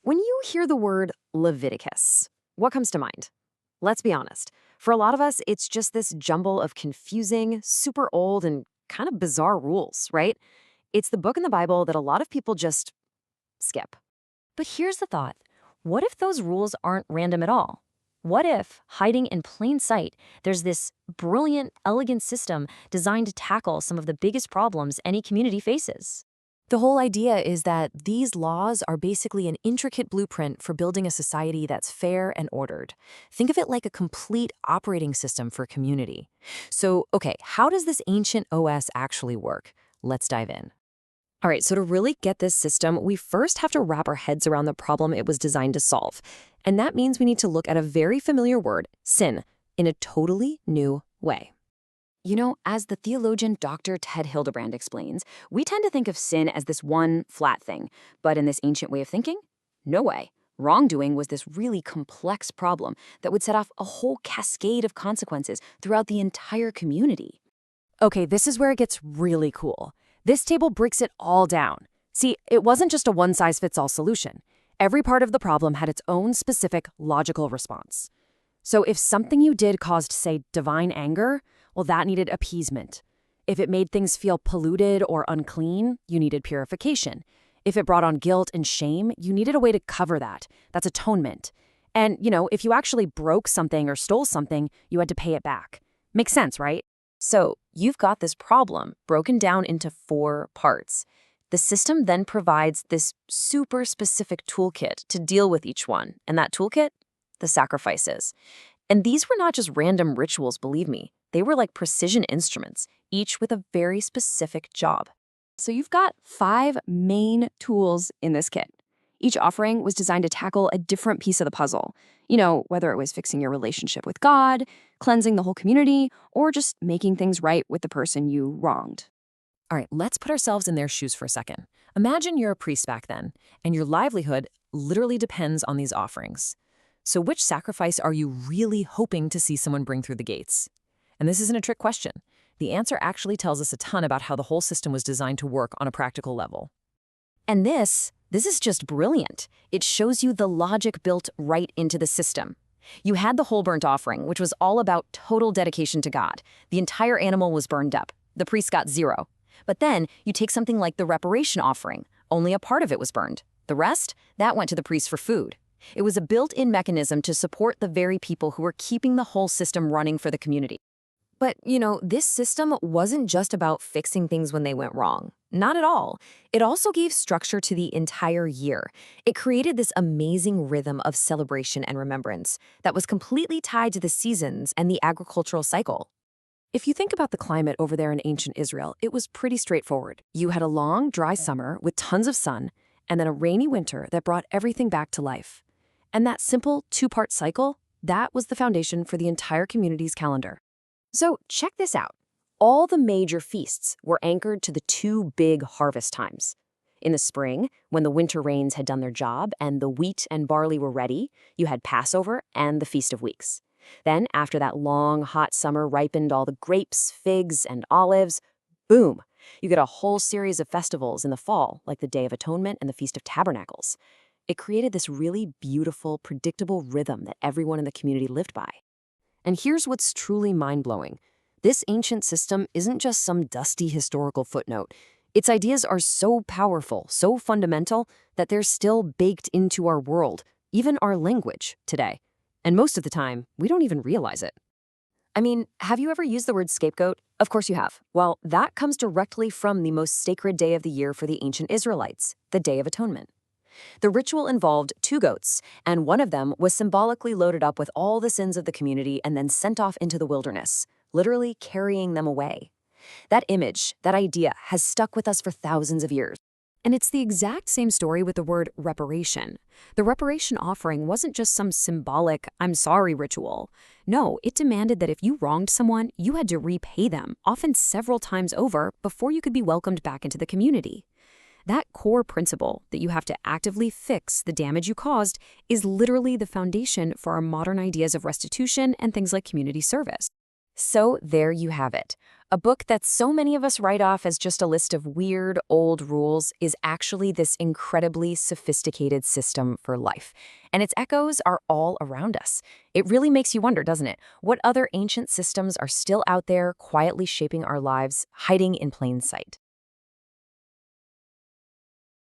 When you hear the word Leviticus, what comes to mind? Let's be honest. For a lot of us, it's just this jumble of confusing, super old, and kind of bizarre rules, right? It's the book in the Bible that a lot of people just skip. But here's the thought. What if those rules aren't random at all? What if, hiding in plain sight, there's this brilliant, elegant system designed to tackle some of the biggest problems any community faces? The whole idea is that these laws are basically an intricate blueprint for building a society that's fair and ordered. Think of it like a complete operating system for a community. So, okay, how does this ancient OS actually work? Let's dive in. All right, so to really get this system, we first have to wrap our heads around the problem it was designed to solve. And that means we need to look at a very familiar word, sin, in a totally new way. You know, as the theologian Dr. Ted Hildebrandt explains, we tend to think of sin as this one flat thing. But in this ancient way of thinking, no way. Wrongdoing was this really complex problem that would set off a whole cascade of consequences throughout the entire community. Okay, this is where it gets really cool. This table breaks it all down. See, it wasn't just a one-size-fits-all solution. Every part of the problem had its own specific logical response. So if something you did caused, say, divine anger, well, that needed appeasement. If it made things feel polluted or unclean, you needed purification. If it brought on guilt and shame, you needed a way to cover that. That's atonement. And, if you actually broke something or stole something, you had to pay it back. Makes sense, right? So you've got this problem broken down into 4 parts. The system then provides this super specific toolkit to deal with each one. And that toolkit? The sacrifices. And these were not just random rituals, believe me. They were like precision instruments, each with a very specific job. So you've got 5 main tools in this kit. Each offering was designed to tackle a different piece of the puzzle. Whether it was fixing your relationship with God, cleansing the whole community, or just making things right with the person you wronged. All right, let's put ourselves in their shoes for a second. Imagine you're a priest back then, and your livelihood literally depends on these offerings. So which sacrifice are you really hoping to see someone bring through the gates? And this isn't a trick question. The answer actually tells us a ton about how the whole system was designed to work on a practical level. And this is just brilliant. It shows you the logic built right into the system. You had the whole burnt offering, which was all about total dedication to God. The entire animal was burned up. The priest got 0. But then you take something like the reparation offering. Only a part of it was burned. The rest, that went to the priest for food. It was a built-in mechanism to support the very people who were keeping the whole system running for the community. But, this system wasn't just about fixing things when they went wrong. Not at all. It also gave structure to the entire year. It created this amazing rhythm of celebration and remembrance that was completely tied to the seasons and the agricultural cycle. If you think about the climate over there in ancient Israel, it was pretty straightforward. You had a long, dry summer with tons of sun, and then a rainy winter that brought everything back to life. And that simple 2-part cycle, that was the foundation for the entire community's calendar. So check this out. All the major feasts were anchored to the 2 big harvest times. In the spring, when the winter rains had done their job and the wheat and barley were ready, you had Passover and the Feast of Weeks. Then, after that long, hot summer ripened all the grapes, figs, and olives, boom, you get a whole series of festivals in the fall, like the Day of Atonement and the Feast of Tabernacles. It created this really beautiful, predictable rhythm that everyone in the community lived by. And here's what's truly mind-blowing. This ancient system isn't just some dusty historical footnote. Its ideas are so powerful, so fundamental, that they're still baked into our world, even our language, today. And most of the time, we don't even realize it. I mean, have you ever used the word scapegoat? Of course you have. Well, that comes directly from the most sacred day of the year for the ancient Israelites, the Day of Atonement. The ritual involved 2 goats, and one of them was symbolically loaded up with all the sins of the community and then sent off into the wilderness, literally carrying them away. That image, that idea, has stuck with us for thousands of years. And it's the exact same story with the word reparation. The reparation offering wasn't just some symbolic, I'm sorry ritual. No, it demanded that if you wronged someone, you had to repay them, often several times over, before you could be welcomed back into the community. That core principle that you have to actively fix the damage you caused is literally the foundation for our modern ideas of restitution and things like community service. So there you have it, A book that so many of us write off as just a list of weird, old rules is actually this incredibly sophisticated system for life. And its echoes are all around us. It really makes you wonder, doesn't it? What other ancient systems are still out there quietly shaping our lives, hiding in plain sight?